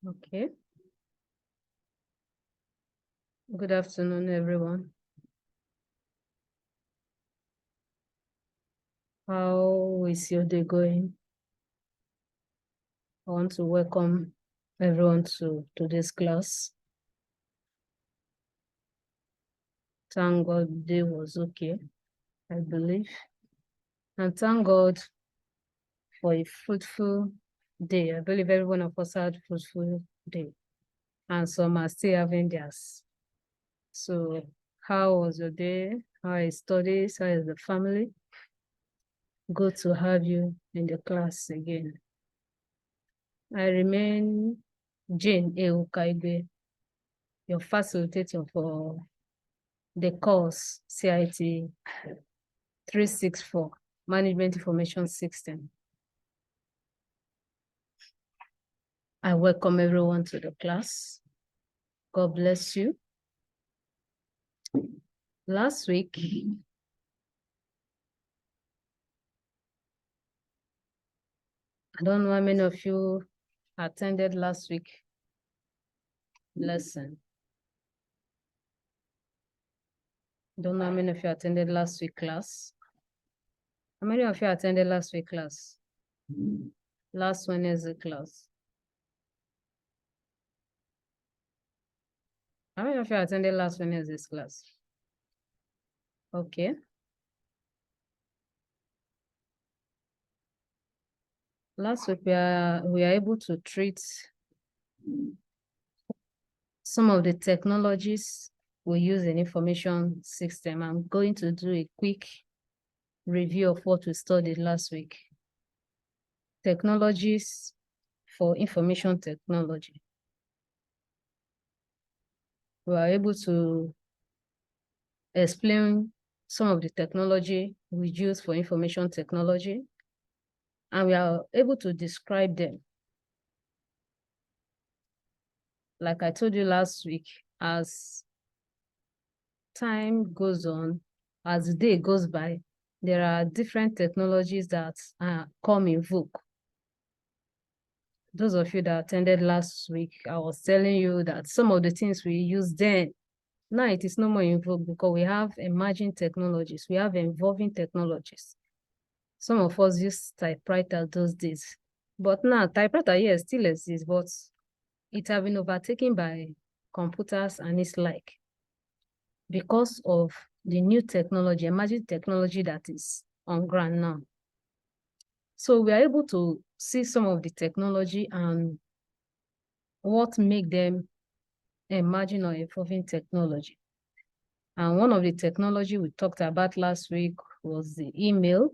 Okay. Good afternoon, everyone. How is your day going? I want to welcome everyone to today's class. Thank God the day was okay, I believe. And thank God for a fruitful day. I believe every one of us had a fruitful day. And some are still having theirs. So how was your day? How is studies? How is the family? Good to have you in the class again. I remain Jane Eukaigbe, your facilitator for the course CIT364, Management Information System. I welcome everyone to the class. God bless you. Last week, I don't know how many of you attended last week lesson. Don't know how many of you attended last week class. How many of you attended last week class? Last Wednesday class. How many of you attended last Wednesday's class? Okay. Last week, we are able to treat some of the technologies we use in information system. I'm going to do a quick review of what we studied last week. Technologies for information technology. We are able to explain some of the technology we use for information technology, and we are able to describe them. Like I told you last week, as time goes on, as the day goes by, there are different technologies that come in vogue. Those of you that attended last week, I was telling you that some of the things we used then, now it is no more in vogue because we have emerging technologies, we have evolving technologies. Some of us use typewriter those days, but now typewriter, yes, still exists, but it has been overtaken by computers and its like, because of the new technology, emerging technology that is on ground now. So we are able to see some of the technology and what make them emerging or evolving technology. And one of the technology we talked about last week was the email.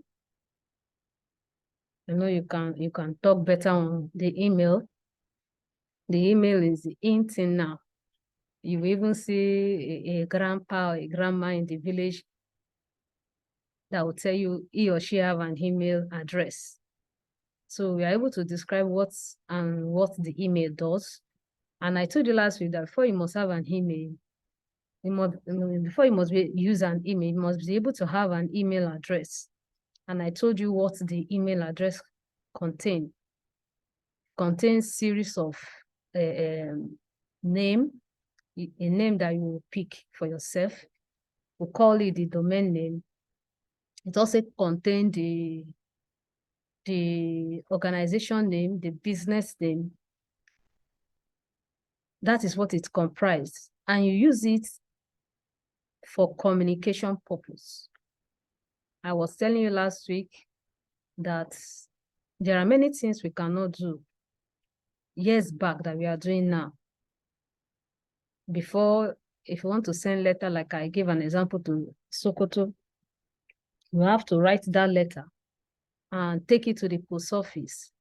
I know you can talk better on the email. The email is the in thing now. You even see a grandpa or a grandma in the village that will tell you he or she have an email address. So we are able to describe what the email does. And I told you last week that before you must have an email, before you must use an email, you must be able to have an email address. And I told you what the email address contains series of name, a name that you will pick for yourself. We'll call it the domain name. It also contains the organization name, the business name. That is what it comprises. And you use it for communication purpose. I was telling you last week that there are many things we cannot do years back that we are doing now. Before, if you want to send letter, like I gave an example to Sokoto, you have to write that letter and take it to the post office.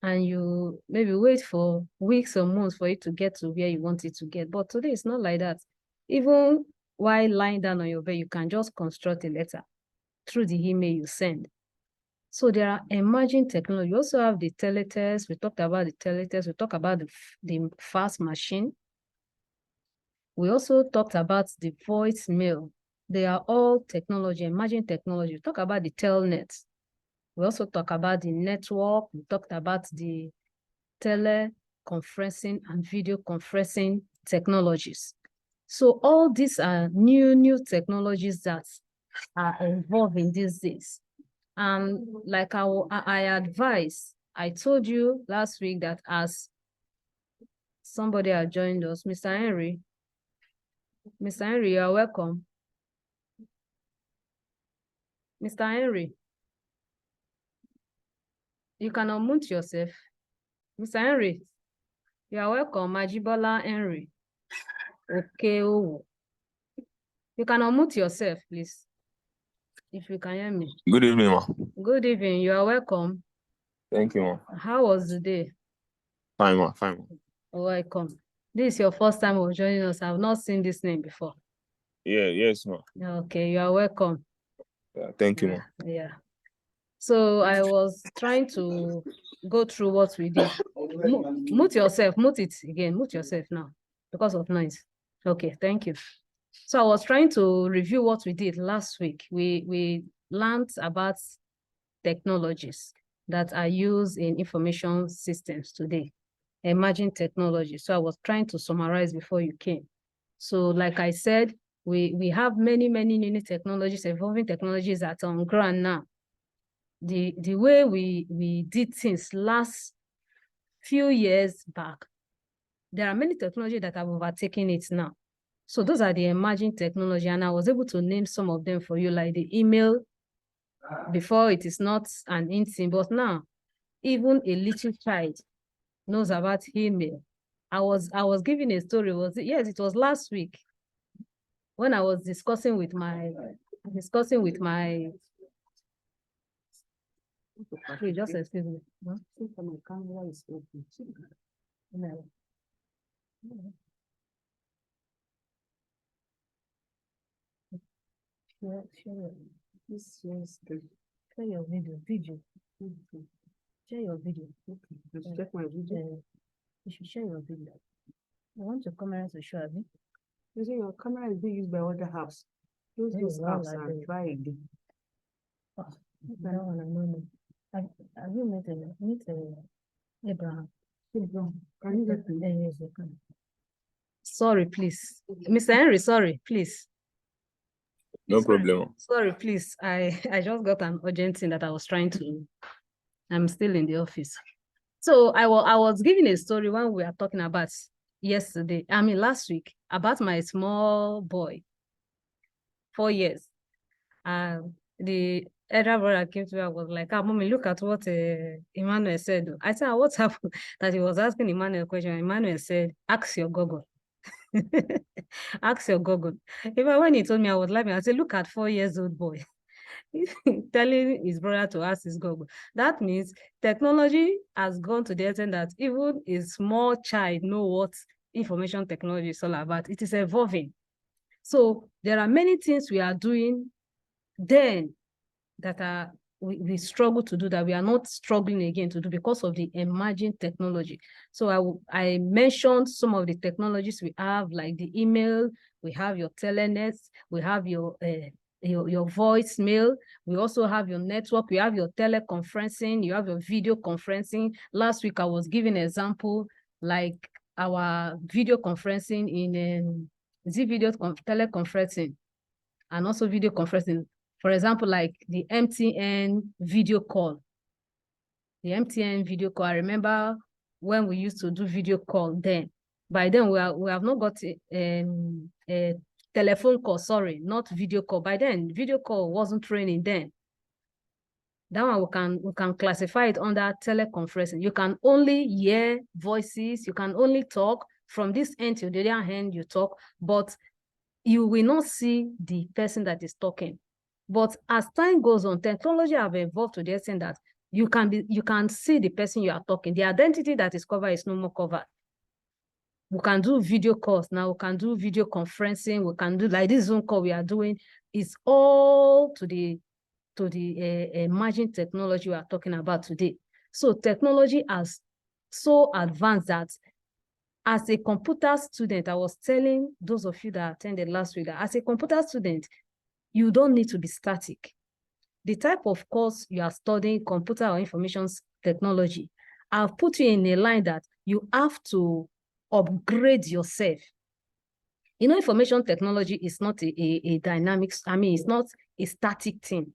And you maybe wait for weeks or months for it to get to where you want it to get. But today it's not like that. Even while lying down on your bed, you can just construct a letter through the email you send. So there are emerging technology. We also have the teletext. We talked about the teletext. We talked about the fax machine. We also talked about the voicemail. They are all technology, emerging technology. We talked about the telnet. We also talked about the network. We talked about the teleconferencing and video conferencing technologies. So all these are new technologies that are evolving these days. And like I advise, I told you last week that as somebody had joined us, Mr. Henry. Mr. Henry, you are welcome. Mr. Henry, you can unmute yourself. Mr. Henry, you are welcome. Majibola Henry. Okay. Oh. You can unmute yourself, please. If you can hear me. Good evening, ma. Good evening. You are welcome. Thank you, ma. How was the day? Fine, ma. Fine, ma. Welcome. This is your first time of joining us. I've not seen this name before. Yeah, yes, ma. Okay, you are welcome. Yeah, thank you, ma. Yeah. So I was trying to go through what we did. Mute yourself. Mute it again. Mute yourself now because of noise. Okay, thank you. So I was trying to review what we did last week. We learned about technologies that are used in information systems today, emerging technologies. So I was trying to summarize before you came. So like I said, we have many new technologies, evolving technologies that are on ground now. The way we did things last few years back, there are many technologies that have overtaken it now. So those are the emerging technology, and I was able to name some of them for you, like the email. Before, it is not an in-thing, but now even a little child knows about email. I was giving a story. Yes, it was last week when I was discussing with my okay, just excuse me. My camera is open. Share your video. Share your video. Okay. Just check my video. You should share your video. I want your camera to show me. You see, your camera is being used by other apps. Use those apps and try again. Oh, that one I know. Have you met Abraham? Can you get me? Yes, you can. Sorry, please. Mr. Henry, sorry, please. No problem. Sorry, please. I just got an urgent thing that I was trying to. I'm still in the office. So I was giving a story when we were talking about last week, about my small boy, 4 years. The elder brother came to me and was like, Mommy, look at what Emmanuel said. I said, what happened? That he was asking Emmanuel a question. Emmanuel said, ask your Google. Ask your Google. Even when he told me, I was laughing. I said, look at 4-year-old boy telling his brother to ask his Google. That means technology has gone to the extent that even a small child know what information technology is all about. It is evolving. So there are many things we are doing then that we struggle to do, that we are not struggling again to do because of the emerging technology. So I mentioned some of the technologies we have, like the email, we have your telenet, we have your voicemail, we also have your network, we have your teleconferencing, you have your video conferencing. Last week I was giving an example, like our video conferencing in video teleconferencing and also video conferencing. For example, like the MTN video call. The MTN video call, I remember when we used to do video call then. By then, we have not got a telephone call, sorry, not video call. By then, video call wasn't training then. That one, we can classify it under teleconferencing. You can only hear voices, you can only talk from this end to the other end, you talk, but you will not see the person that is talking. But as time goes on, technology have evolved to the extent that you can see the person you are talking. The identity that is covered is no more covered. We can do video calls now. We can do video conferencing. We can do like this Zoom call we are doing. It's all to the emerging technology we are talking about today. So technology has so advanced that as a computer student, I was telling those of you that attended last week that as a computer student, you don't need to be static. The type of course you are studying, computer or information technology, I've put you in a line that You have to upgrade yourself. You know, information technology is not a dynamic, it's not a static thing.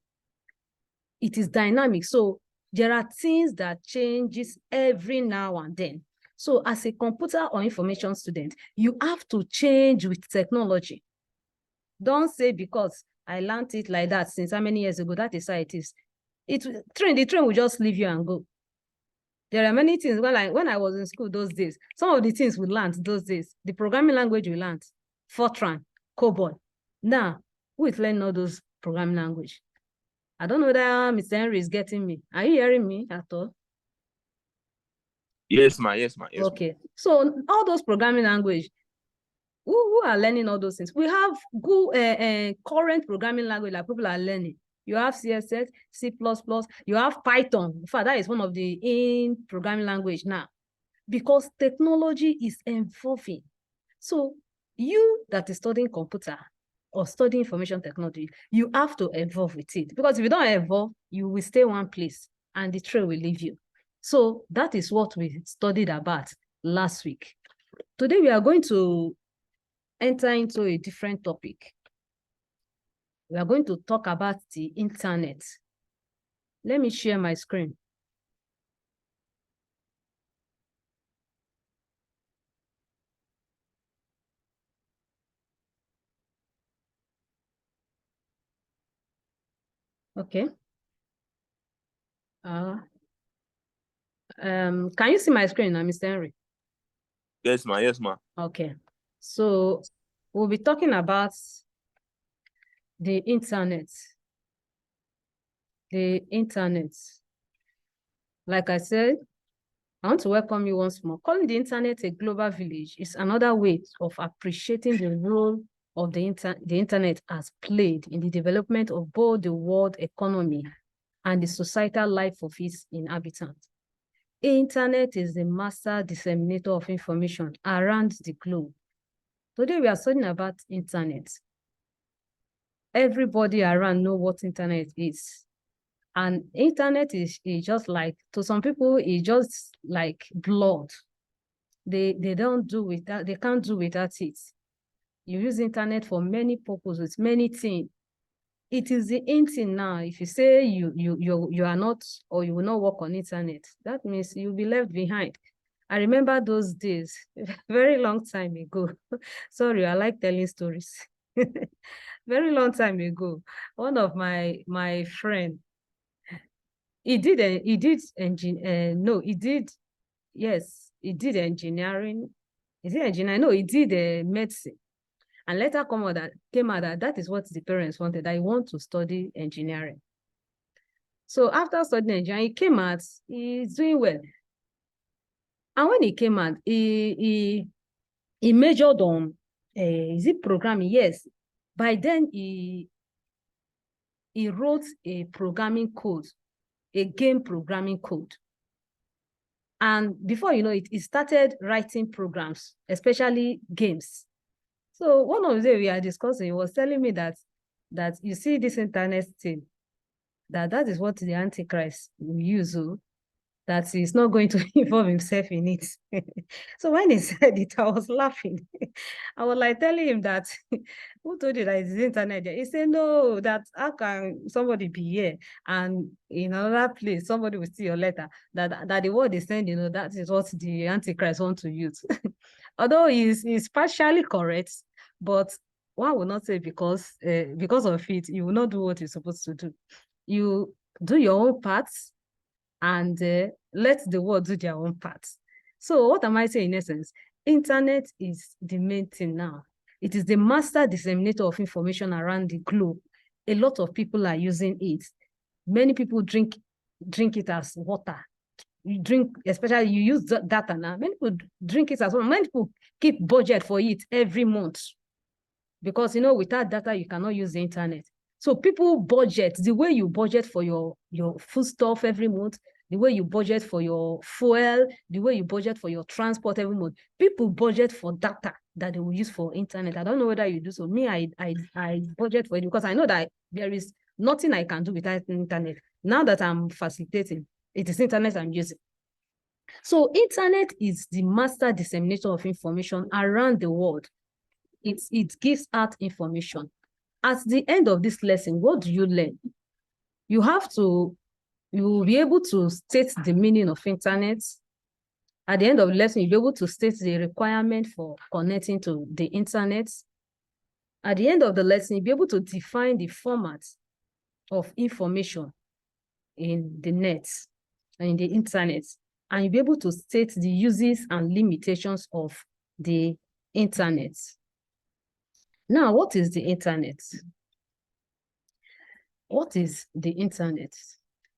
It is dynamic. So there are things that changes every now and then. So as a computer or information student, you have to change with technology. Don't say because I learned it like that since how many years ago, that is how it is. The train will just leave you and go. There are many things when I was in school those days, some of the things we learned those days, the programming language we learned, Fortran, COBOL. Now, who is learning all those programming language? I don't know whether Mr. Henry is getting me. Are you hearing me at all? Yes, ma. Yes, ma. Yes, okay. So all those programming language, who are learning all those things? We have good current programming language that people are learning. You have CSS, C++, you have Python. In fact, that is one of the in programming language now, because technology is evolving. So you that is studying computer or studying information technology, you have to evolve with it. Because if you don't evolve, you will stay one place and the trail will leave you. So that is what we studied about last week. Today, we are going to enter into a different topic. We are going to talk about the internet. Let me share my screen. Okay. Can you see my screen now, Mr. Henry? Yes, ma. Yes, ma. Okay. So we'll be talking about the internet. The internet. Like I said, I want to welcome you once more. Calling the internet a global village is another way of appreciating the role of the internet has played in the development of both the world economy and the societal life of its inhabitants. Internet is the master disseminator of information around the globe. Today we are studying about internet. Everybody around know what internet is. And internet is just like, to some people, it's just like blood. They don't do without, they can't do without it. You use internet for many purposes, many things. It is the in thing now. If you say you are not, or you will not work on internet, that means you'll be left behind. I remember those days, very long time ago. Sorry, I like telling stories. Very long time ago, one of my friend, he did engineering. Is it engineering? No, he did medicine. And later came out that is what the parents wanted. I want to study engineering. So after studying engineering, he came out, he's doing well. And when he came out, he majored on, is it programming? Yes. By then, he wrote a programming code, a game programming code. And before you know it, he started writing programs, especially games. So one of the days we are discussing, he was telling me that you see this internet thing, that is what the Antichrist will use, that he's not going to involve himself in it. So when he said it, I was laughing. I was like telling him that, who told you that it's the internet? He said, no, that how can somebody be here and in another place, somebody will see your letter, that the word is saying, that is what the Antichrist wants to use. Although he's partially correct, but one will not say because of it, you will not do what you're supposed to do. You do your own parts, and let the world do their own part. So what am I saying in essence? Internet is the main thing now. It is the master disseminator of information around the globe. A lot of people are using it. Many people drink it as water. You drink, especially you use data now. Many people drink it as well. Many people keep budget for it every month. Because, without data, you cannot use the internet. So people budget the way you budget for your food stuff every month, the way you budget for your fuel, the way you budget for your transport every month. People budget for data that they will use for internet. I don't know whether you do so. Me, I budget for it because I know that there is nothing I can do without internet. Now that I'm facilitating, it is internet I'm using. So internet is the master disseminator of information around the world. It gives out information. At the end of this lesson, what do you learn? You will be able to state the meaning of internet. At the end of the lesson, you'll be able to state the requirement for connecting to the internet. At the end of the lesson, you'll be able to define the format of information in the net and in the internet. And you'll be able to state the uses and limitations of the internet. Now, what is the internet? What is the internet?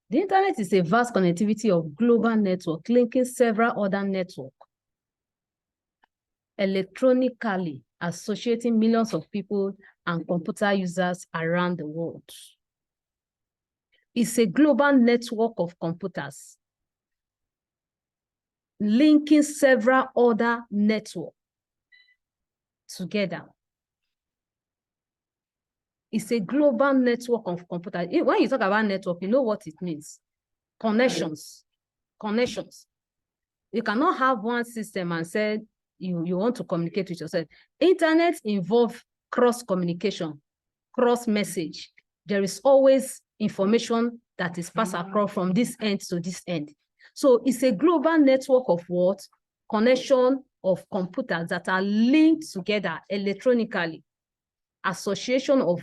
The internet is a vast connectivity of global network linking several other networks, electronically associating millions of people and computer users around the world. It's a global network of computers linking several other networks together. It's a global network of computers. When you talk about network, you know what it means. Connections. Connections. You cannot have one system and say you want to communicate with yourself. Internet involves cross-communication, cross-message. There is always information that is passed across from this end to this end. So it's a global network of what? Connection of computers that are linked together electronically. Association of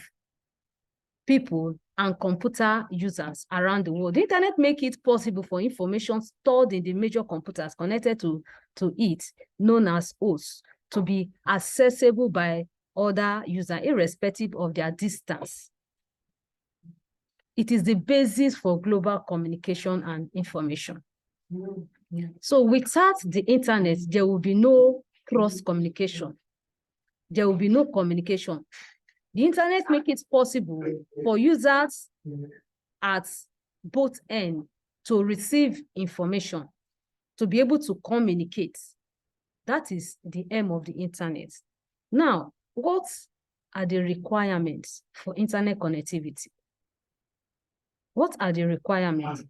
people and computer users around the world. The internet makes it possible for information stored in the major computers connected to it, known as hosts, to be accessible by other users, irrespective of their distance. It is the basis for global communication and information. So without the internet, there will be no cross-communication. There will be no communication. The internet makes it possible for users at both ends to receive information, to be able to communicate. That is the aim of the internet. Now, what are the requirements for internet connectivity? What are the requirements?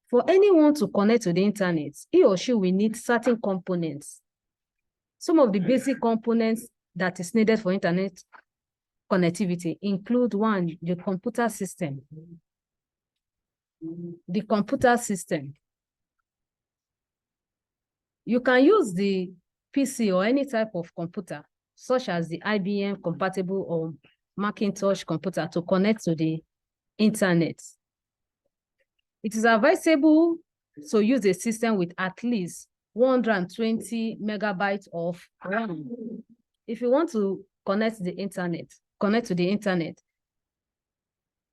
For anyone to connect to the internet, he or she will need certain components. Some of the basic components that is needed for internet connectivity include one, the computer system. The computer system. You can use the PC or any type of computer, such as the IBM compatible or Macintosh computer, to connect to the internet. It is advisable to use a system with at least 120 megabytes of RAM. If you want to connect to the internet,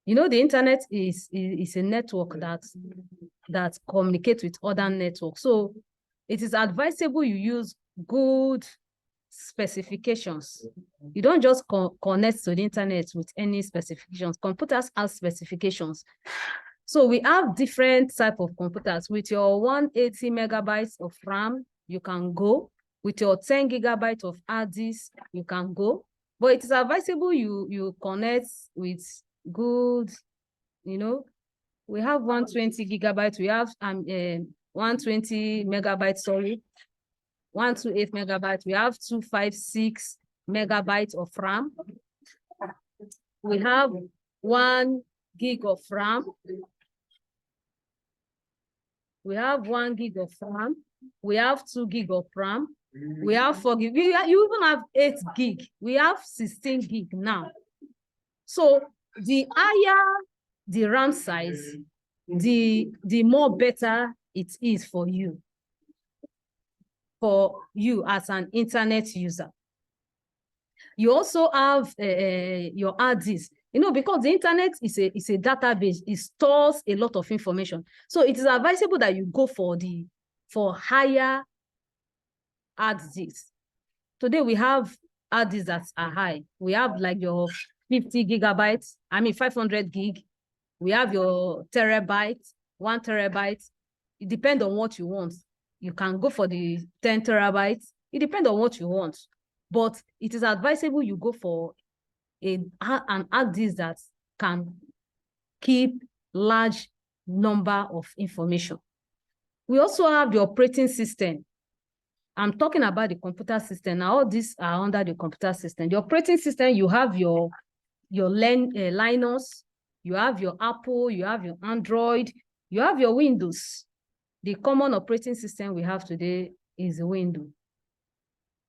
you know, the internet is a network that communicates with other networks. So it is advisable you use good specifications. You don't just connect to the internet with any specifications. Computers have specifications. So we have different types of computers. With your 180 megabytes of RAM, you can go. With your 10 gigabytes of hard disk, you can go. But it is advisable you connect with good, you know, we have 120 gigabytes, we have 120 megabytes, sorry, 128 megabytes, we have 256 megabytes of RAM. We have 1 gig of RAM. We have 1 gig of RAM. We have 2 gig of RAM. We have 4 gig. You even have 8 gig. We have 16 gig now. So the higher the RAM size, the more better it is for you as an internet user. You also have your hard disk. You know, because the internet is a database, it stores a lot of information. So it is advisable that you go for higher hard disks. Today we have hard disks that are high. We have like your 50 gigabytes, 500 gig. We have your terabyte, 1 terabyte. It depends on what you want. You can go for the 10 terabytes. It depends on what you want. But it is advisable you go for an hard disk that can keep large number of information. We also have the operating system. I'm talking about the computer system. Now, all these are under the computer system. The operating system, you have your Linux, you have your Apple, you have your Android, you have your Windows. The common operating system we have today is Windows.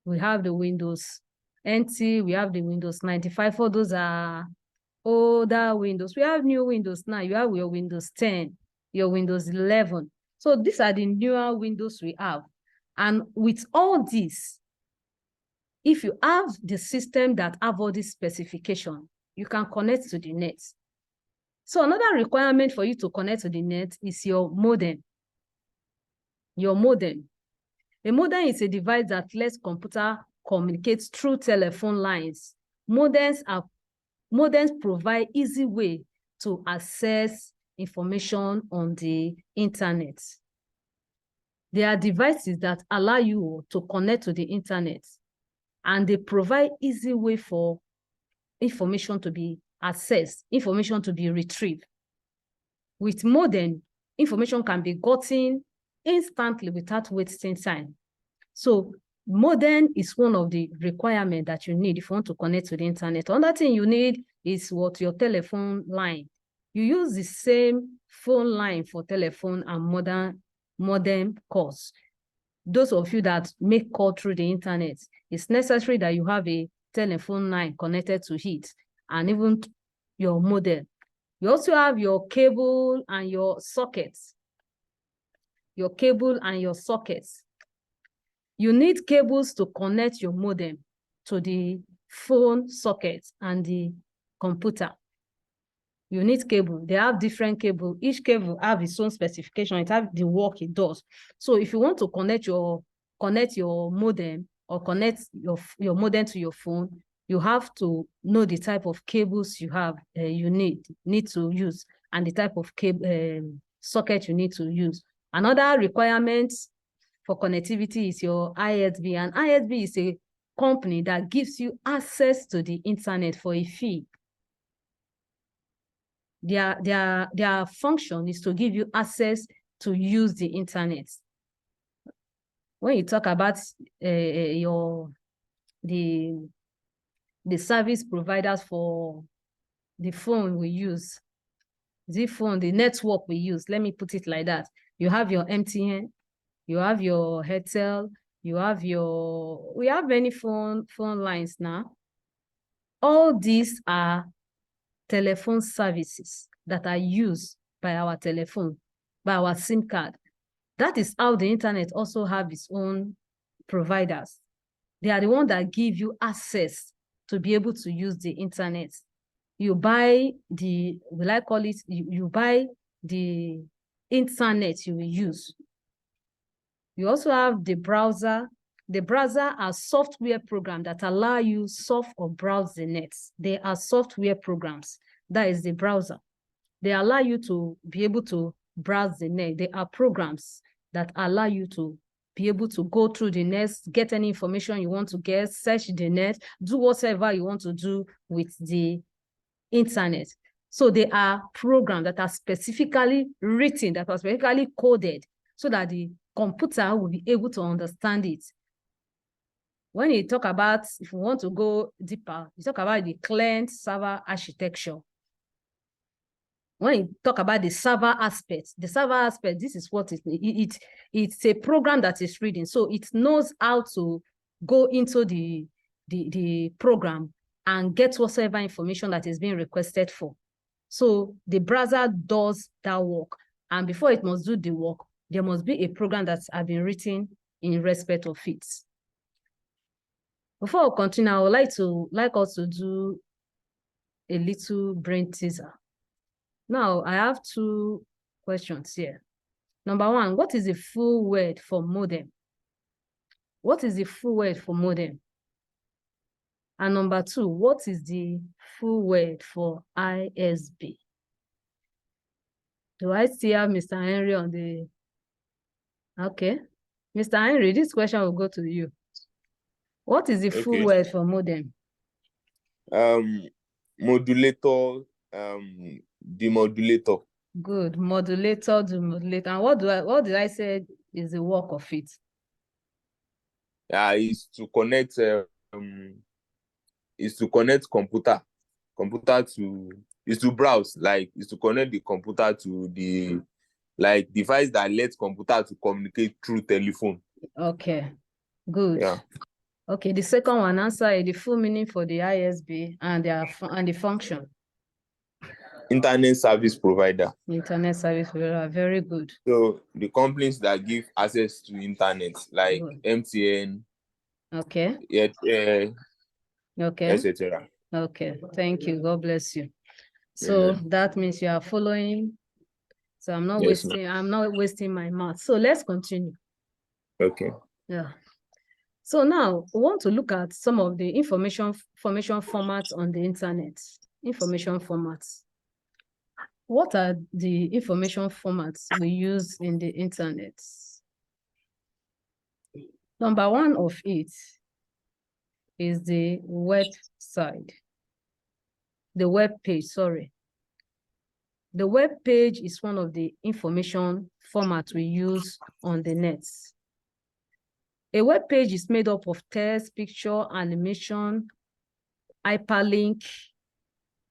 We have the Windows NT, we have the Windows 95. All those are older Windows. We have new Windows now. You have your Windows 10, your Windows 11. So these are the newer Windows we have. And with all this, if you have the system that have all this specification, you can connect to the net. So another requirement for you to connect to the net is your modem. Your modem. A modem is a device that lets computer communicate through telephone lines. Modems provide easy way to access information on the internet. They are devices that allow you to connect to the internet, and they provide easy way for information to be accessed, information to be retrieved. With modem, information can be gotten instantly without wasting time. So modem is one of the requirements that you need if you want to connect to the internet. Another thing you need is what your telephone line. You use the same phone line for telephone and modem calls. Those of you that make call through the internet, it's necessary that you have a telephone line connected to it, and even your modem. You also have your cable and your sockets. Your cable and your sockets. You need cables to connect your modem to the phone socket and the computer. You need cable. They have different cable. Each cable have its own specification. It has the work it does. So if you want to connect your modem or connect your modem to your phone, you have to know the type of cables you have you need to use, and the type of cable socket you need to use. Another requirement for connectivity is your ISP, and ISP is a company that gives you access to the internet for a fee. Their function is to give you access to use the internet. When you talk about the service providers for the phone we use, the network we use, let me put it like that. You have your MTN, you have your Airtel, we have many phone lines now. All these are telephone services that are used by our telephone, by our SIM card. That is how the internet also have its own providers. They are the ones that give you access to be able to use the internet. You buy you buy the internet you will use. You also have the browser. The browser are software programs that allow you surf or browse the net. They are software programs. That is the browser. They allow you to be able to browse the net. They are programs that allow you to be able to go through the net, get any information you want to get, search the net, do whatever you want to do with the internet. So they are programs that are specifically written, that are specifically coded, so that the computer will be able to understand it. When you talk about, if you want to go deeper, you talk about the client server architecture. When you talk about the server aspect, this is what it's a program that is reading. So it knows how to go into the program and get whatever information that is being requested for. So the browser does that work. And before it must do the work, there must be a program that has been written in respect of it. Before we continue, I would like us to do a little brain teaser. Now, I have two questions here. Number one, what is the full word for modem? What is the full word for modem? And number two, what is the full word for ISP? Do I still have Mr. Henry on the... Okay. Mr. Henry, this question will go to you. What is the full word for modem? Modulator, demodulator. Good. Modulator to modulate. And what did I say is the work of it? Yeah, is to connect computer to is to browse, like is to connect the computer to the like device that lets computer to communicate through telephone. Okay, good. Yeah. Okay, the second one, answer the full meaning for the ISB and the function. Internet service provider. Internet service provider, very good. So the companies that give access to internet, like Good. MTN, Okay. Okay. etc. Okay, thank you. God bless you. So that means you are following. So I'm not wasting my mouth. So let's continue. Okay. Yeah. So now we want to look at some of the information formats on the internet. Information formats. What are the information formats we use in the internet? Number one of it is the website. The web page, sorry. The web page is one of the information formats we use on the net. A web page is made up of text, picture, animation, hyperlink.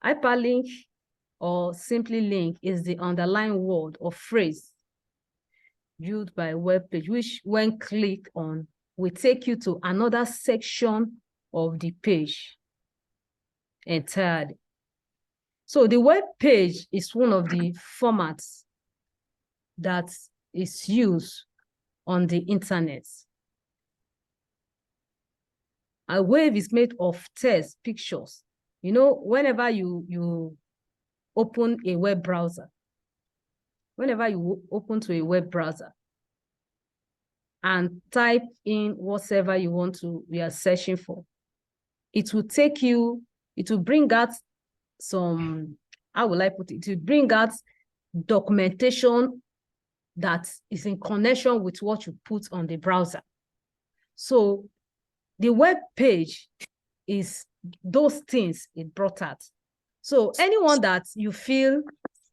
Hyperlink or simply link is the underlying word or phrase used by a web page, which when clicked on, will take you to another section of the page entirely. So the web page is one of the formats that is used on the internet. A wave is made of text, pictures. You know, whenever you open a web browser, whenever you open to a web browser and type in whatever you are searching for, it will take you, it will bring out some, how will I put it? It will bring out documentation that is in connection with what you put on the browser. So the web page is those things it brought out. So anyone that you feel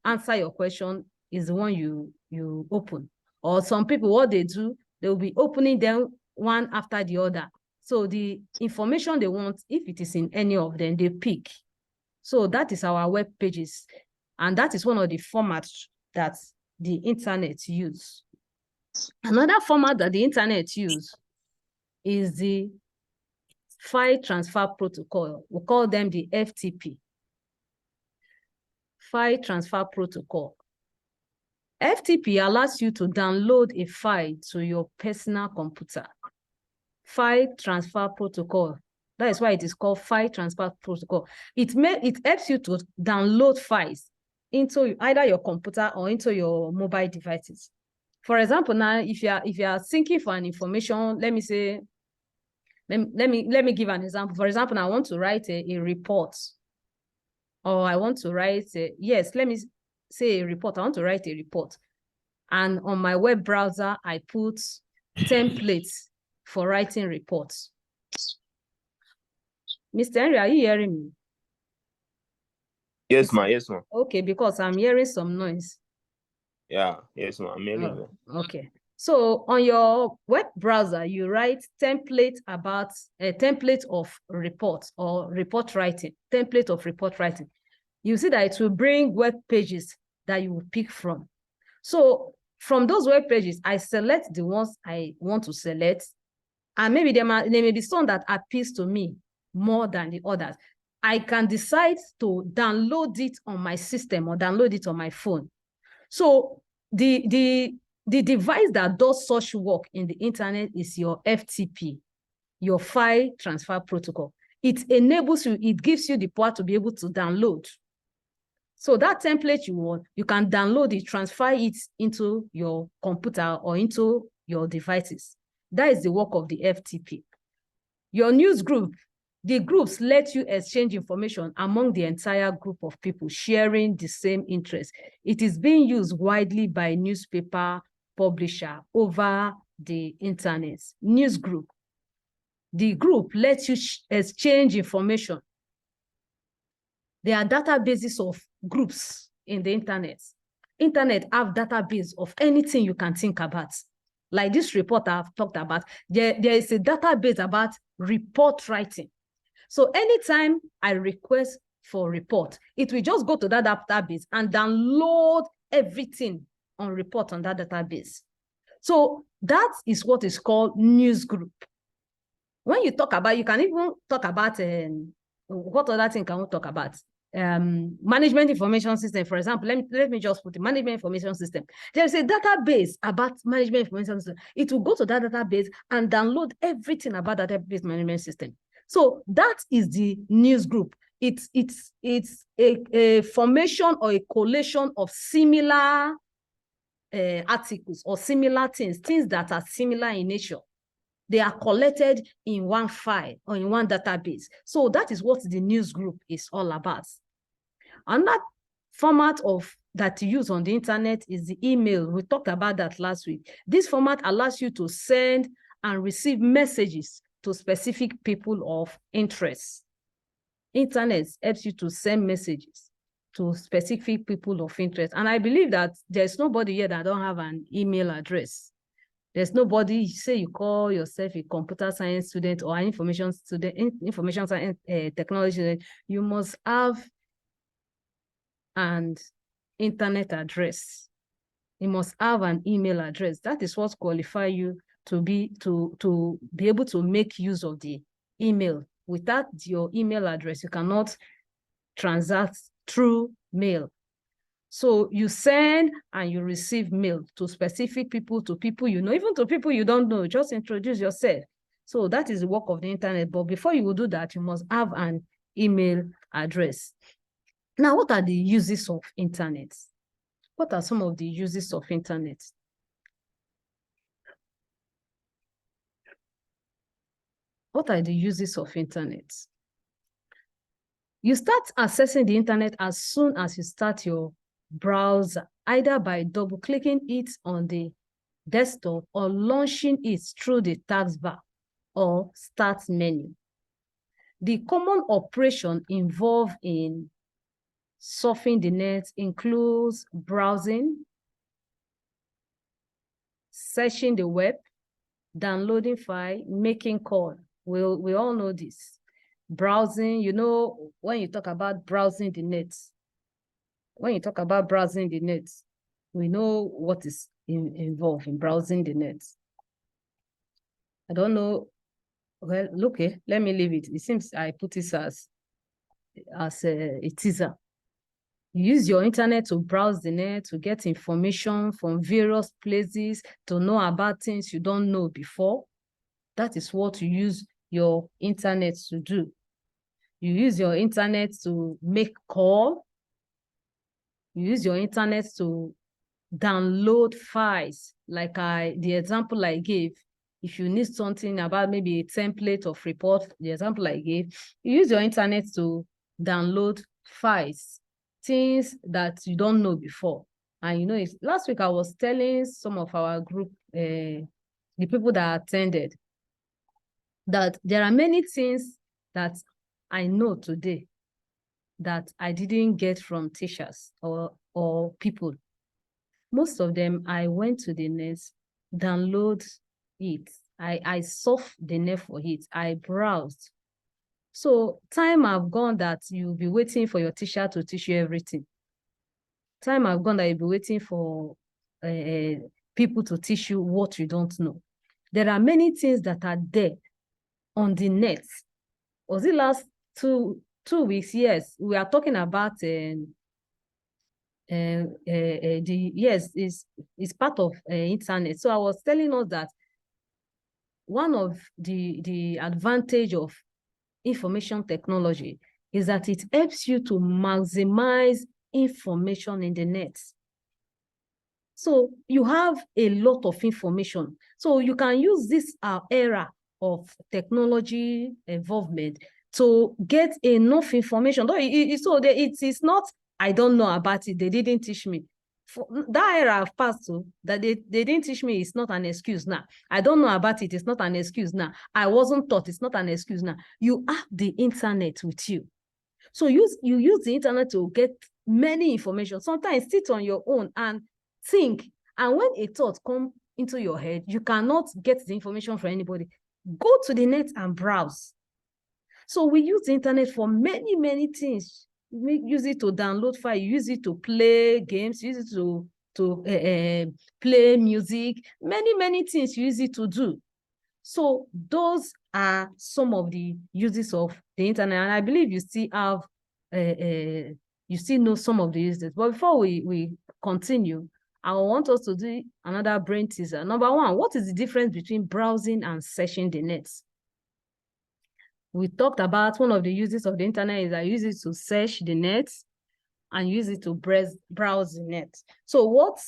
answer your question is the one you open. Or some people, what they do, they will be opening them one after the other. So the information they want, if it is in any of them, they pick. So that is our web pages. And that is one of the formats that the internet use. Another format that the internet use is the file transfer protocol. We call them the FTP. File transfer protocol. FTP allows you to download a file to your personal computer. File transfer protocol. That is why it is called file transfer protocol. It helps you to download files into either your computer or into your mobile devices. For example, now if you are seeking for an information, let me say, let me give an example. For example, I want to write a report, or I want to write let me say a report. I want to write a report, and on my web browser I put templates for writing reports. Mr. Henry, are you hearing me? Yes, ma'am. Yes, ma'am. Okay, because I'm hearing some noise. Yeah, yes, ma'am. I'm hearing you. Okay. So on your web browser, you write template about a template of reports or report writing, template of report writing. You see that it will bring web pages that you will pick from. So from those web pages, I select the ones I want to select, and maybe there may be some that appeals to me more than the others. I can decide to download it on my system or download it on my phone. So the device that does such work in the internet is your FTP, your file transfer protocol. It enables you, it gives you the power to be able to download. So that template you want, you can download it, transfer it into your computer or into your devices. That is the work of the FTP. Your news group, the groups let you exchange information among the entire group of people sharing the same interest. It is being used widely by newspaper publisher over the internet. News group. The group lets you exchange information. There are databases of groups in the internet. Internet have database of anything you can think about. Like this report I've talked about, there is a database about report writing. So anytime I request for report, it will just go to that database and download everything on report on that database. So that is what is called news group. When you talk about, you can even talk about what other thing can we talk about? Management information system, for example. Let me just put the management information system. There's a database about management information system. It will go to that database and download everything about that database management system. So that is the news group. It's a formation or a collation of similar articles or similar things that are similar in nature. They are collected in one file or in one database. So that is what the news group is all about. Another format that you use on the internet is the email. We talked about that last week. This format allows you to send and receive messages to specific people of interest. Internet helps you to send messages to specific people of interest. And I believe that there's nobody here that don't have an email address. There's nobody, say you call yourself a computer science student or an information student, information science technology student, you must have an internet address. You must have an email address. That is what qualifies you to be able to make use of the email. Without your email address, you cannot transact through mail. So you send and you receive mail to specific people, to people you know, even to people you don't know. Just introduce yourself. So that is the work of the internet. But before you will do that, you must have an email address. Now, what are the uses of internet? What are some of the uses of internet? What are the uses of internet? You start accessing the internet as soon as you start your browser, either by double-clicking it on the desktop or launching it through the taskbar or start menu. The common operation involved in surfing the net includes browsing, searching the web, downloading file, making call. We all know this. Browsing, you know, when you talk about browsing the net, we know what is involved in browsing the net. I don't know. Well, okay, let me leave it. It seems I put this as a teaser. You use your internet to browse the net, to get information from various places, to know about things you don't know before. That is what you use your internet to do. You use your internet to make call. You use your internet to download files. Like the example I gave, if you need something about maybe a template of report, the example I gave, you use your internet to download files, things that you don't know before. And you know, last week I was telling some of our group, the people that attended, that there are many things that I know today that I didn't get from teachers or people. Most of them, I went to the net, download it. I surfed the net for it. I browsed. So time have gone that you'll be waiting for your teacher to teach you everything. Time have gone that you'll be waiting for people to teach you what you don't know. There are many things that are there on the net. Was it last two weeks? Yes, we are talking about yes, is part of internet. So I was telling us that one of the advantage of information technology is that it helps you to maximize information in the net. So you have a lot of information. So you can use this era of technology involvement to get enough information. So it is not, I don't know about it, they didn't teach me. For that era I've passed to, that they didn't teach me, it's not an excuse now. I don't know about it, it's not an excuse now. I wasn't taught, it's not an excuse now. You have the internet with you. So you use the internet to get many information. Sometimes sit on your own and think. And when a thought comes into your head, you cannot get the information from anybody. Go to the net and browse. So we use the internet for many, many things. We use it to download files, use it to play games, use it to play music, many, many things you use it to do. So those are some of the uses of the internet. And I believe you still have, you still know some of the uses. But before we continue, I want us to do another brain teaser. Number one, what is the difference between browsing and searching the net? We talked about one of the uses of the internet is I use it to search the net and use it to browse the net. So what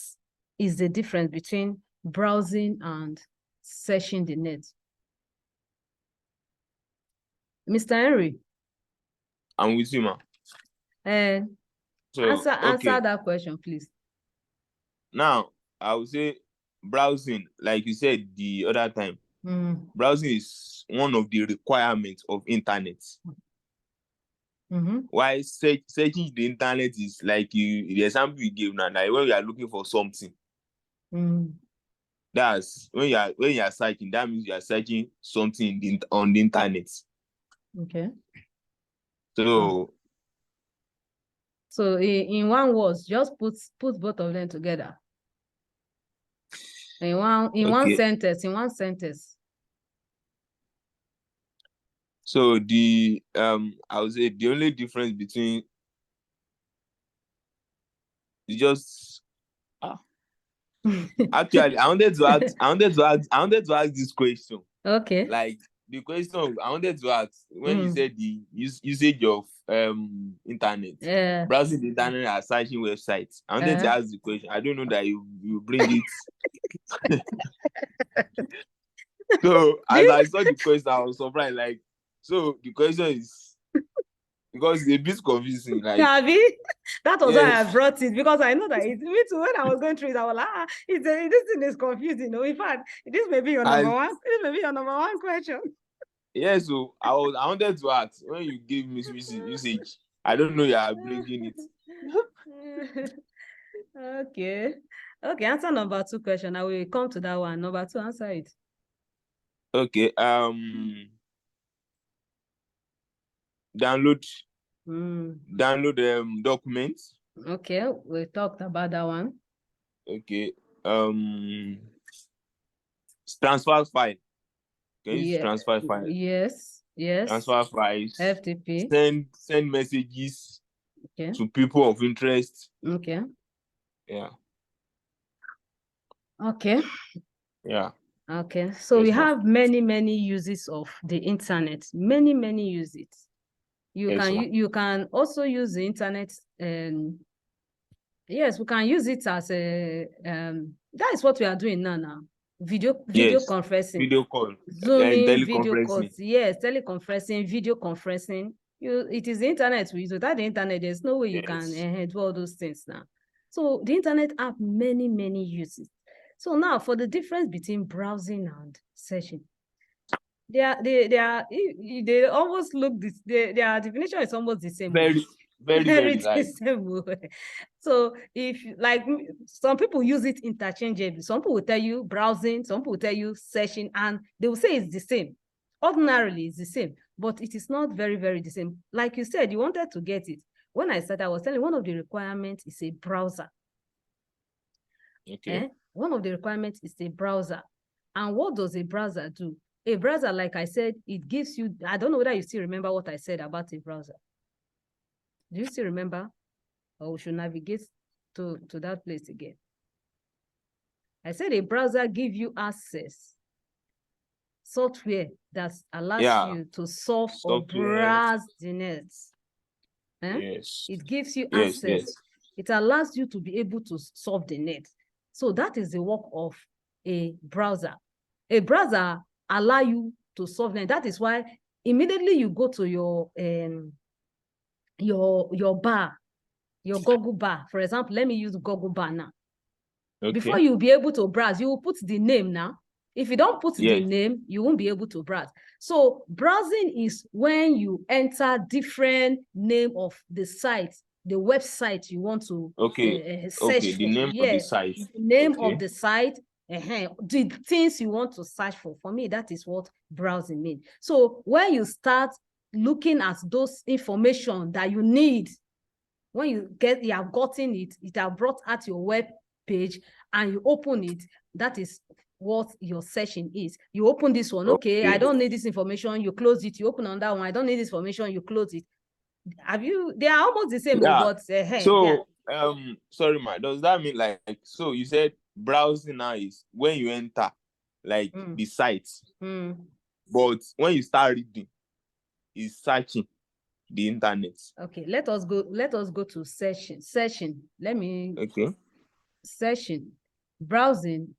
is the difference between browsing and searching the net? Mr. Henry? I'm with you, man. So, answer that question, please. Now, I would say browsing, like you said the other time, browsing is one of the requirements of internet. Why searching the internet is like the example you gave now, like when you are looking for something. That's when you are searching, that means you are searching something on the internet. Okay. So in one word, just put both of them together. In one sentence. So I would say the only difference between is just actually I wanted to ask this question. Okay. Like the question I wanted to ask when you said the usage of internet, browsing the internet and searching websites. I wanted to ask the question. I don't know that you bring it. So as I saw the question, I was surprised. Like, so the question is because it's a bit confusing. Like, that was why I brought it, because I know that me too. When I was going through it, I was like, this thing is confusing. No, in fact, this may be your number one. This may be your number one question. Yeah, so I wanted to ask when you gave me usage. I don't know you are bringing it. Okay, answer number 2 question. I will come to that one. Number 2, answer it. Okay. Download documents. Okay, we talked about that one. Okay. Transfer file. Can you transfer files? Yes. Transfer files. FTP. Send messages to people of interest. Okay. Yeah. Okay. Yeah. Okay. So we have many uses of the internet. Many uses. You can also use the internet, and yes, we can use it as a that is what we are doing now. Video conferencing. Video call. Zooming, video calls. Yes, teleconferencing, video conferencing. It is the internet we use. Without the internet, there's no way you can do all those things now. So the internet have many uses. So now for the difference between browsing and searching, they almost look this. Their definition is almost the same. Very the same way. So if like some people use it interchangeably, some people will tell you browsing, some people will tell you searching, and they will say it's the same. Ordinarily, it's the same, but it is not very the same. Like you said, you wanted to get it. When I said, I was telling one of the requirements is a browser. Okay. One of the requirements is a browser. And what does a browser do? A browser, like I said, it gives you, I don't know whether you still remember what I said about a browser. Do you still remember? Or we should navigate to that place again. I said a browser gives you access, software that allows you to solve or browse the net. Yes. It gives you access. Yes. It allows you to be able to solve the net. So that is the work of a browser. A browser allows you to solve net. That is why immediately you go to your bar, your Google bar. For example, let me use Google bar now. Okay. Before you'll be able to browse, you will put the name now. If you don't put the name, you won't be able to browse. So browsing is when you enter different name of the site the website you want to search the name for. of the site. Name of the site, the things you want to search for. For me, that is what browsing means. So when you start looking at those information that you need, when you have gotten it, it have brought out your web page and you open it, that is what your session is. You open this one, okay, I don't need this information, you close it. You open on that one, I don't need this information, you close it. They are almost the same, but so sorry, ma, does that mean like, so you said browsing now is when you enter like the site, but when you start reading, is searching the internet. Okay, let us go to session. Let me session. Browsing.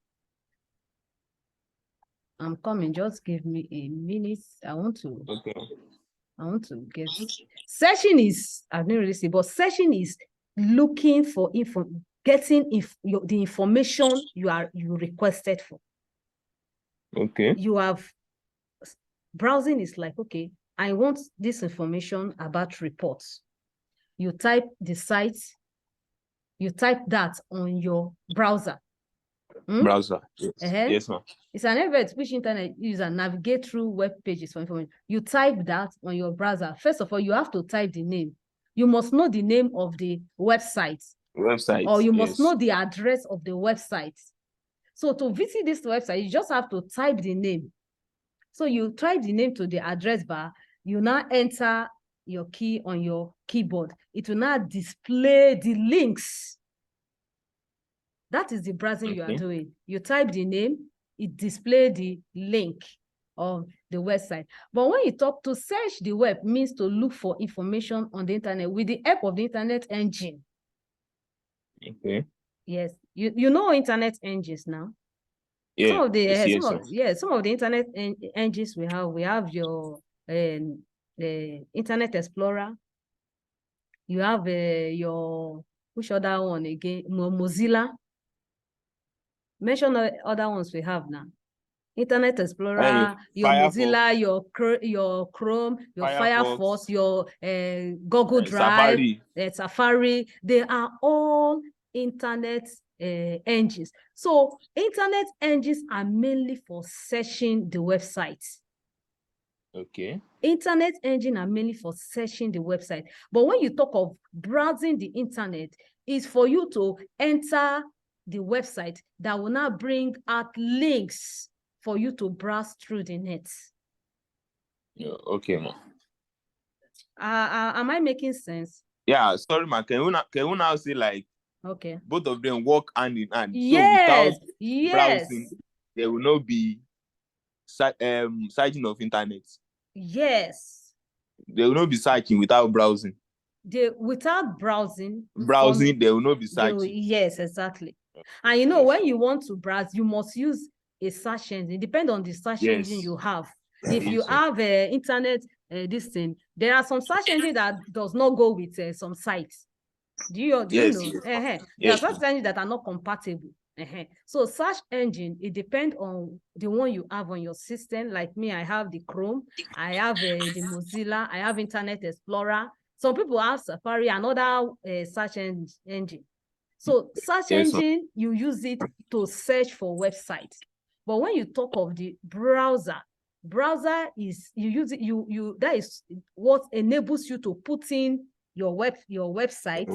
I'm coming, just give me a minute. I want to get session is, I've never really seen, but session is looking for getting the information you requested for. You have browsing is like, okay, I want this information about reports. You type the site, you type that on your browser. Browser, yes, yes, ma'am. It's an effort which internet user navigate through web pages for information. You type that on your browser. First of all, you have to type the name. You must know the name of the website. Or you must know the address of the website. So to visit this website, you just have to type the name. So you type the name to the address bar. You now enter your key on your keyboard. It will now display the links. That is the browsing you are doing. You type the name, it displays the link of the website. But when you talk to search the web, means to look for information on the internet with the help of the internet engine. Yes, you know internet engines now. Some of the internet engines we have your Internet Explorer. You have your, which other one again? Mozilla. Mention other ones we have now. Internet Explorer, your Mozilla, your Chrome, your Firefox, your Google Drive, Safari. They are all internet engines. So internet engines are mainly for searching the website. Internet engine are mainly for searching the website. But when you talk of browsing the internet, it's for you to enter the website that will now bring out links for you to browse through the net. Ma. Am I making sense? Yeah, sorry, ma. Can we now say like, both of them work hand in hand? Yes, so without browsing, there will not be searching of internet. Yes. There will not be searching without browsing. Without browsing, there will not be searching. Yes, exactly. And you know, when you want to browse, you must use a search engine. Depend on the search engine you have. If you have internet, this thing, there are some search engine that does not go with some sites. Do you know? There are search engines that are not compatible. So search engine, it depends on the one you have on your system. Like me, I have the Chrome, I have the Mozilla, I have Internet Explorer. Some people have Safari, another search engine. So search engine, you use it to search for websites. But when you talk of the browser is, you use it, that is what enables you to put in your website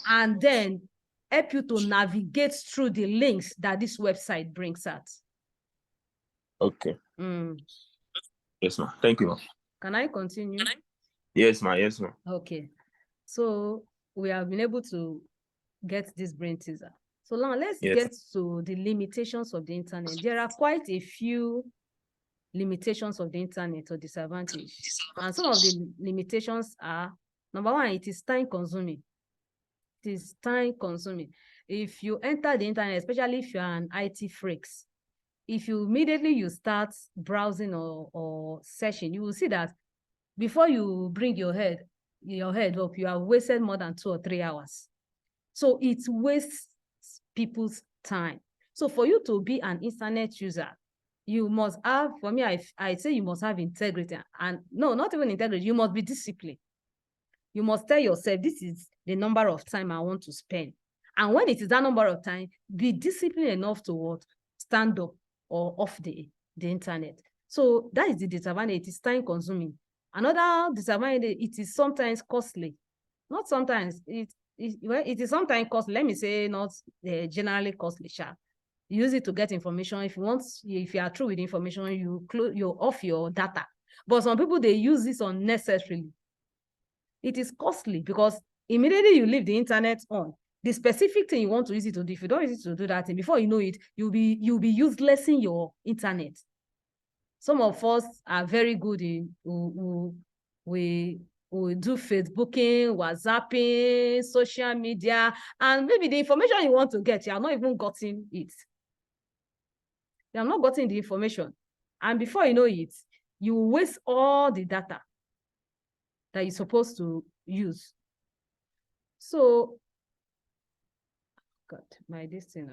and then help you to navigate through the links that this website brings out. Yes, ma'am. Thank you, ma'am. Can I continue? Yes, ma'am. Yes, ma'am. Okay. So we have been able to get this brain teaser. So now let's get to the limitations of the internet. There are quite a few limitations of the internet or disadvantages. And some of the limitations are, number one, it is time consuming. It is time consuming. If you enter the internet, especially if you're an IT freak, if you immediately start browsing or searching, you will see that before you bring your head up, you have wasted more than 2 or 3 hours. So it wastes people's time. So for you to be an internet user, you must have, for me, I say you must have integrity. And no, not even integrity, you must be disciplined. You must tell yourself, this is the number of time I want to spend. And when it is that number of time, be disciplined enough to what? Stand up or off the internet. So that is the disadvantage. It is time consuming. Another disadvantage, it is sometimes costly. Not sometimes, it is sometimes costly. Let me say not generally costly, sharp. Use it to get information. If you are true with information, you off your data. But some people, they use this unnecessarily. It is costly because immediately you leave the internet on, the specific thing you want to use it to do, if you don't use it to do that thing, before you know it, you'll be useless in your internet. Some of us are very good in we do Facebooking, WhatsApping, social media, and maybe the information you want to get, you have not even gotten it. You have not gotten the information. And before you know it, you waste all the data that you're supposed to use. So, God, my destiny.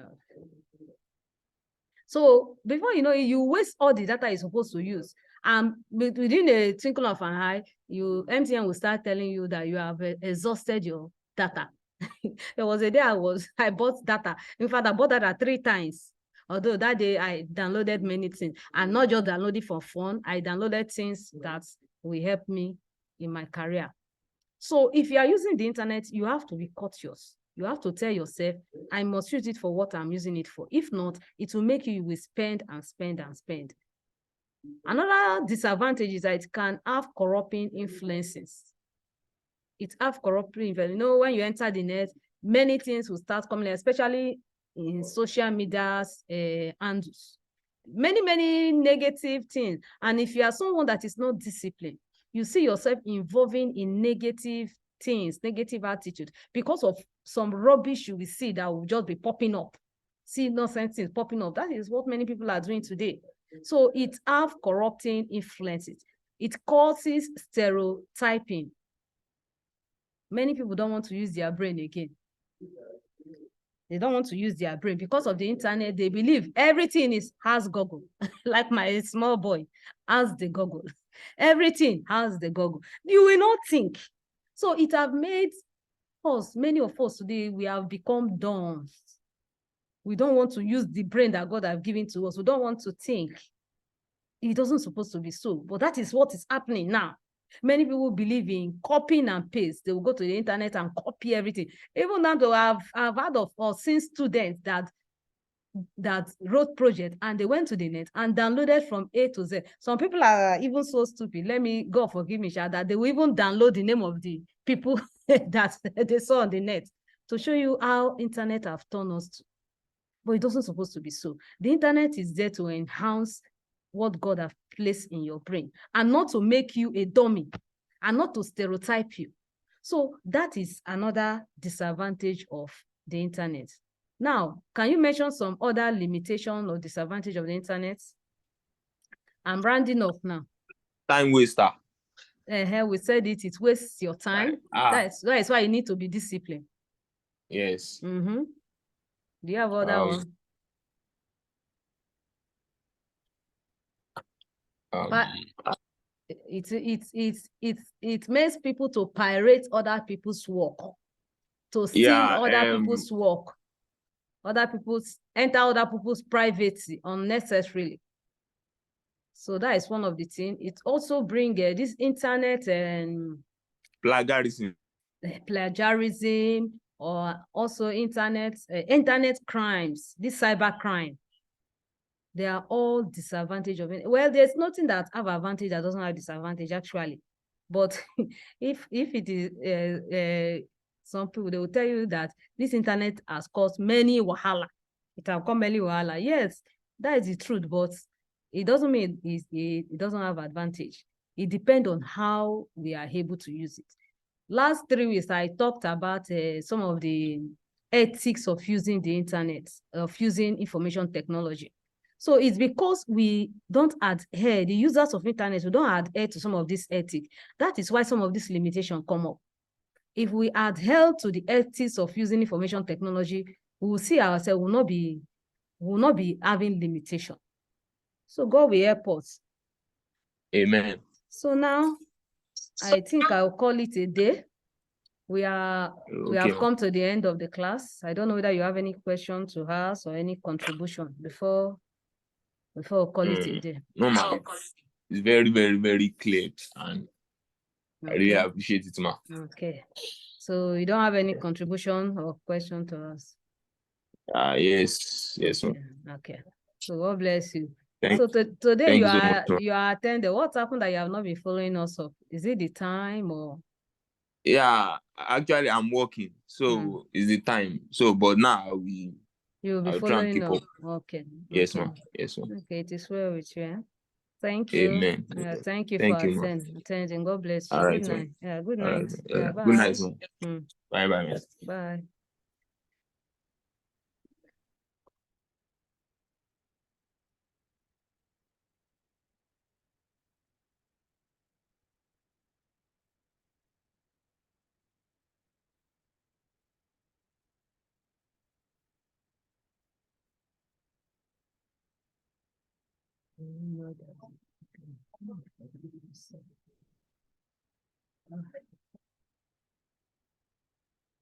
So before you know it, you waste all the data you're supposed to use. And within a twinkle of an eye, MTN will start telling you that you have exhausted your data. There was a day I bought data. In fact, I bought data 3 times. Although that day I downloaded many things, and not just downloading for fun, I downloaded things that will help me in my career. So if you are using the internet, you have to be courteous. You have to tell yourself, I must use it for what I'm using it for. If not, it will make you spend and spend and spend. Another disadvantage is that it can have corrupting influences. It have corrupting influence. You know, when you enter the net, many things will start coming, especially in social medias handles. Many negative things. And if you are someone that is not disciplined, you see yourself involving in negative things, negative attitude, because of some rubbish you will see that will just be popping up. See nonsense things popping up. That is what many people are doing today. So it have corrupting influences. It causes stereotyping. Many people don't want to use their brain again. They don't want to use their brain because of the internet. They believe everything has Google. Like my small boy has the Google. Everything has the Google. You will not think. So it have made us, many of us today, we have become dumb. We don't want to use the brain that God has given to us. We don't want to think. It doesn't supposed to be so, but that is what is happening now. Many people believe in copying and paste. They will go to the internet and copy everything. Even now, though, I've heard of or seen students that wrote project and they went to the net and downloaded from A to Z. Some people are even so stupid. Let me, God forgive me, that they will even download the name of the people that they saw on the net to show you how internet have turned us to. But it doesn't supposed to be so. The internet is there to enhance what God has placed in your brain, and not to make you a dummy, and not to stereotype you. So that is another disadvantage of the internet. Now, can you mention some other limitation or disadvantage of the internet? I'm rounding up now. Time waster. We said it wastes your time. That is why you need to be disciplined. Yes. Do you have other one? But it makes people to pirate other people's work, to steal other people's work, enter other people's privacy unnecessarily. So that is one of the things. It also brings this internet and plagiarism, or also internet crimes, this cyber crime. They are all disadvantage of it. Well, there's nothing that have advantage that doesn't have disadvantage, actually. But if it is some people, they will tell you that this internet has caused many wahala. It has caused many wahala. Yes, that is the truth, but it doesn't mean it doesn't have advantage. It depends on how we are able to use it. Last 3 weeks, I talked about some of the ethics of using the internet, of using information technology. So it's because we don't adhere, the users of internet, we don't adhere to some of this ethics. That is why some of this limitation come up. If we adhere to the ethics of using information technology, we will see ourselves will not be having limitation. So God will help us. Amen. So now, I think I'll call it a day. we have come to the end of the class. I don't know whether you have any question to ask or any contribution before we call it a day. No, ma'am. It's very, very, very clear, and I really appreciate it, ma'am. Okay. So you don't have any contribution or question to us? Yes, ma'am. Okay. So God bless you. Today you are attending. What happened that you have not been following us up? Is it the time or? Yeah, actually I'm working, so it's the time. So, but now you'll be following up. Okay. Yes, ma'am. Yes, ma'am. Okay, it is well with you. Thank you. Amen. Thank you for attending. God bless you. All right, good night. Yeah, good night. Right. Bye. Good night, ma'am. Bye, man. Bye.